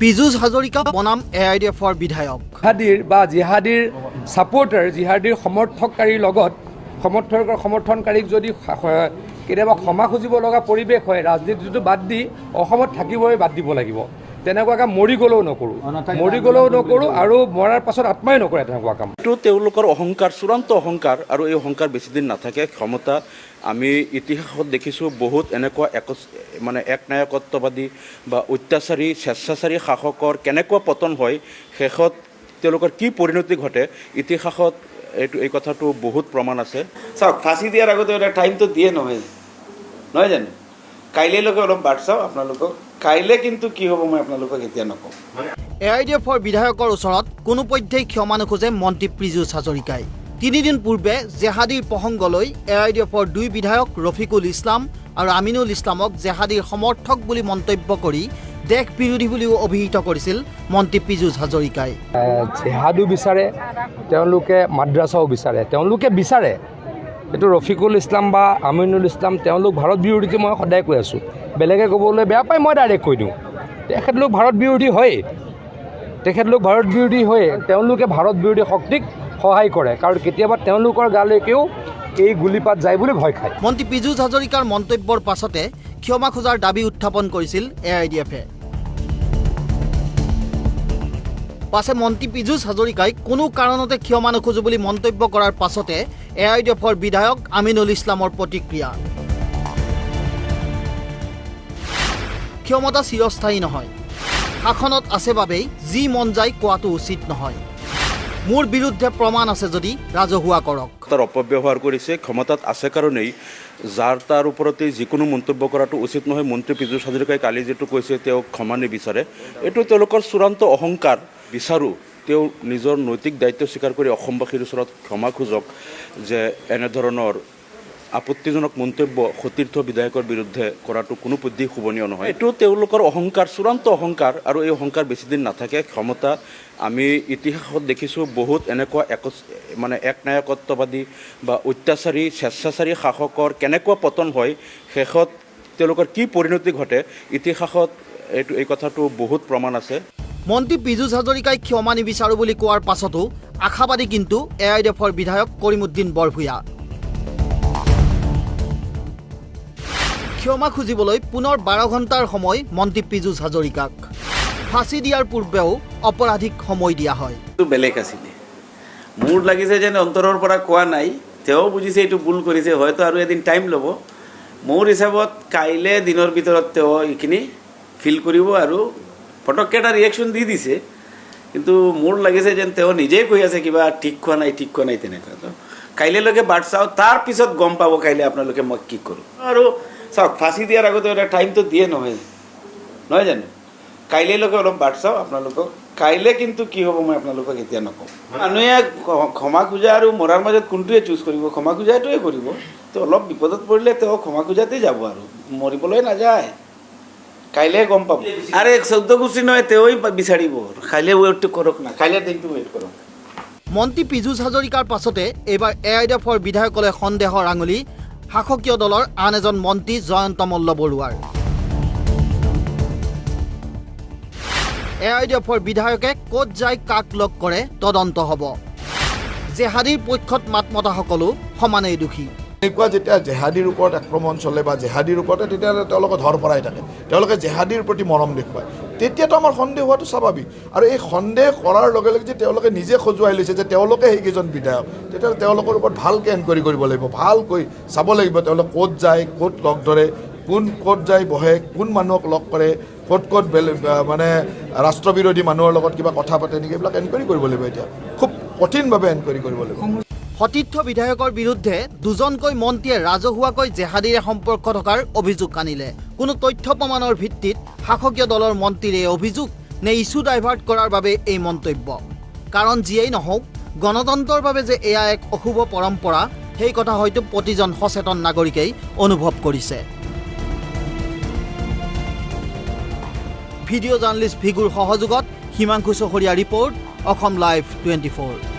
পীযুষ হাজৰিকা বনাম AIDFৰ বিধায়ক। জিহাদীৰ বা জিহাদীৰ ছাপোৰ্টাৰ, জিহাদীৰ সমৰ্থককাৰীৰ লগত সমৰ্থনকাৰীক যদি কেতিয়াবা ক্ষমা খুজিব লগা পৰিৱেশ হয়, ৰাজনীতিটো বাদ দি অসমত থাকিবই বাদ দিব লাগিব। তেনেকুৱা কাম মৰি গ'লেও নকৰোঁ আৰু মৰাৰ পাছত আত্মাই নকৰে তেনেকুৱা কাম। এইটো তেওঁলোকৰ অহংকাৰ, চূড়ান্ত অহংকাৰ, আৰু এই অহংকাৰ বেছিদিন নাথাকে। ক্ষমতা আমি ইতিহাসত দেখিছোঁ বহুত এনেকুৱা একনায়কত্ববাদী বা অত্যাচাৰী স্বেচ্ছাচাৰী শাসকৰ কেনেকুৱা পতন হয়, শেষত তেওঁলোকৰ কি পৰিণতি ঘটে, ইতিহাসত এই কথাটো বহুত প্ৰমাণ আছে। চাওক, ফাঁচি দিয়াৰ আগতে এটা টাইমটো দিয়ে নহয় জানো? কাইলৈকে অলপ বাট চাওঁ আপোনালোকক, কাইলৈ কিন্তু কি হ'ব মই আপোনালোকক এতিয়া নকওঁ। AIDFৰ বিধায়কৰ ওচৰত কোনোপধ্যেই ক্ষমা নোখোজে মন্ত্ৰী পীযুষ হাজৰিকাই। 3 দিন পূৰ্বে জেহাদীৰ প্ৰসংগলৈ AIDFৰ 2 বিধায়ক ৰফিকুল ইছলাম আৰু আমিনুল ইছলামক জেহাদীৰ সমৰ্থক বুলি মন্তব্য কৰি দেশ বিৰোধী বুলিও অভিহিত কৰিছিল মন্ত্ৰী পীযুষ হাজৰিকাই। জেহাদো বিচাৰে, তেওঁলোকে মাদ্ৰাছাও বিচাৰে, তেওঁলোকে বিচাৰে। এইটো ৰফিকুল ইছলাম বা আমিনুল ইছলাম তেওঁলোক ভাৰত বিৰোধী, মই সদায় কৈ আছোঁ। বেলেগে ক'বলৈ বেয়া পায়, মই ডাইৰেক্ট কৈ দিওঁ, তেখেতলোক ভাৰত বিৰোধী হয়। তেওঁলোকে ভাৰত বিৰোধী শক্তিক সহায় কৰে, কাৰণ কেতিয়াবা তেওঁলোকৰ গালৈকেও এই গুলীপাত যায় বুলি ভয় খায়। মন্ত্ৰী পীযুষ হাজৰিকাৰ মন্তব্যৰ পাছতে ক্ষমা খোজাৰ দাবী উত্থাপন কৰিছিল AIDFে। পাছে মন্ত্ৰী পীযুষ হাজৰিকাই কোনো কাৰণতে ক্ষমা নোখোজো বুলি মন্তব্য কৰাৰ পাছতে AIDFৰ বিধায়ক আমিনুল ইছলামৰ প্ৰতিক্ৰিয়া। ক্ষমতা চিৰস্থায়ী নহয়, শাসনত আছে বাবেই যি মন যায় কোৱাটো উচিত নহয়। মোৰ বিৰুদ্ধে প্ৰমাণ আছে যদি ৰাজহুৱা কৰক। তাৰ অপব্যৱহাৰ কৰিছে, ক্ষমতাত আছে কাৰণেই যাৰ তাৰ ওপৰতে যিকোনো মন্তব্য কৰাটো উচিত নহয়। মন্ত্ৰী পীযুষ হাজৰিকাই কালি যিটো কৈছে তেওঁ ক্ষমা নিবিচাৰে, এইটো তেওঁলোকৰ চূড়ান্ত অহংকাৰ। বিচাৰোঁ তেওঁ নিজৰ নৈতিক দায়িত্ব স্বীকাৰ কৰি অসমবাসীৰ ওচৰত ক্ষমা খোজক যে এনেধৰণৰ আপত্তিজনক মন্তব্য সতীৰ্থ বিধায়কৰ বিৰুদ্ধে কৰাটো কোনোপধ্যেই শোভনীয় নহয়। এইটো তেওঁলোকৰ অহংকাৰ, চূড়ান্ত অহংকাৰ, আৰু এই অহংকাৰ বেছিদিন নাথাকে। ক্ষমতা আমি ইতিহাসত দেখিছোঁ বহুত এনেকুৱা একনায়কত্ববাদী বা অত্যাচাৰী স্বেচ্ছাচাৰী শাসকৰ কেনেকুৱা পতন হয়, শেষত তেওঁলোকৰ কি পৰিণতি ঘটে, ইতিহাসত এই কথাটো বহুত প্ৰমাণ আছে। মন্ত্ৰী পীযুষ হাজৰিকাই ক্ষমা নিবিচাৰোঁ বুলি কোৱাৰ পাছতো আশাবাদী কিন্তু AIDFৰ বিধায়ক কৰিমুদ্দিন বৰভূঞা। ক্ষমা খুজিবলৈ পুনৰ 12 ঘণ্টাৰ সময় মন্ত্ৰী পীযুষ হাজৰিকাক। ফাঁচি দিয়াৰ পূৰ্বেও অপৰাধীক সময় দিয়া হয়। বেলেগ আছিলে, মোৰ লাগিছে যেন অন্তৰৰ পৰা কোৱা নাই, তেওঁ বুজিছে এইটো ভুল কৰিছে, হয়তো আৰু এদিন টাইম ল'ব। মোৰ হিচাপত কাইলৈ দিনৰ ভিতৰত তেওঁ এইখিনি ফিল কৰিব আৰু পটককৈ এটা ৰিয়েকশ্যন দি দিছে, কিন্তু মোৰ লাগিছে যেন তেওঁ নিজেই কৈ আছে কিবা ঠিক খোৱা নাই তেনেকুৱা। তো কাইলৈকে বাট চাওঁ, তাৰপিছত গম পাব কাইলৈ আপোনালোকে মই কি কৰোঁ। আৰু চাওক, ফাঁচি দিয়াৰ আগতে এটা টাইমটো দিয়ে নহয় জানো? কাইলৈকে অলপ বাট চাওঁ আপোনালোকক, কাইলৈ কিন্তু কি হ'ব মই আপোনালোকক এতিয়া নকওঁ। মানুহে ক্ষমা খোজা আৰু মৰাৰ মাজত কোনটোৱে চুজ কৰিব? ক্ষমা খোজাটোৱে কৰিব। তো অলপ বিপদত পৰিলে তেওঁ ক্ষমা খোজাতেই যাব আৰু মৰিবলৈ নাযায়। কাইলৈ গম পাব। আৰে 14 গোষ্ঠী নহয়, তেওঁই বিচাৰিব। কাইলৈ ৱেইটটো কৰক না, কাইলৈ দিনটো ৱেইট কৰক। মন্ত্ৰী পীযুষ হাজৰিকাৰ পাছতে এইবাৰ AIDFৰ বিধায়কলে সন্দেহৰ আঙুলি শাসকীয় দলৰ আন এজন মন্ত্ৰী জয়ন্ত মল্ল বৰুৱাৰ। AIDFৰ বিধায়কে ক'ত যায় কাক লগ কৰে তদন্ত হ'ব। জেহাদীৰ পক্ষত মাত মতাসকলো সমানেই দোষী। এনেকুৱা যেতিয়া জেহাদীৰ ওপৰত আক্ৰমণ চলে বা জেহাদীৰ ওপৰতে তেতিয়াহ'লে তেওঁলোকে ধৰ পৰাই থাকে, তেওঁলোকে জেহাদীৰ প্ৰতি মৰম দেখুৱায়, তেতিয়াতো আমাৰ সন্দেহ হোৱাটো স্বাভাৱিক। আৰু এই সন্দেহ কৰাৰ লগে লগে যে তেওঁলোকে নিজে সজুৱাই লৈছে যে তেওঁলোকে সেইকেইজন বিধায়ক, তেতিয়াহ'লে তেওঁলোকৰ ওপৰত ভালকৈ এনকুৱাৰী কৰিব লাগিব, ভালকৈ চাব লাগিব তেওঁলোক ক'ত যায়, ক'ত লগ ধৰে, ক'ত যায় বহে, কোন মানুহক লগ কৰে, ক'ত ৰাষ্ট্ৰবিৰোধী মানুহৰ লগত কিবা কথা পাতে নেকি, এইবিলাক এনকুৱাৰী কৰিব লাগিব। এতিয়া খুব কঠিনভাৱে এনকুৱাৰী কৰিব লাগিব। সতীৰ্থ বিধায়কৰ বিৰুদ্ধে 2জনকৈ মন্ত্ৰীয়ে ৰাজহুৱাকৈ জেহাদীৰে সম্পৰ্ক থকাৰ অভিযোগ আনিলে। কোনো তথ্য প্ৰমাণৰ ভিত্তিত শাসকীয় দলৰ মন্ত্ৰীৰ এই অভিযোগ নে ইছ্যু ডাইভাৰ্ট কৰাৰ বাবে এই মন্তব্য? কাৰণ যিয়েই নহওক, গণতন্ত্ৰৰ বাবে যে এয়া এক অশুভ পৰম্পৰা, সেই কথা হয়তো প্ৰতিজন সচেতন নাগৰিকেই অনুভৱ কৰিছে। ভিডিঅ' জাৰ্নেলিষ্ট ভিগুৰ সহযোগত হিমাংশু চহৰীয়া ৰিপৰ্ট, অসম লাইভ 24।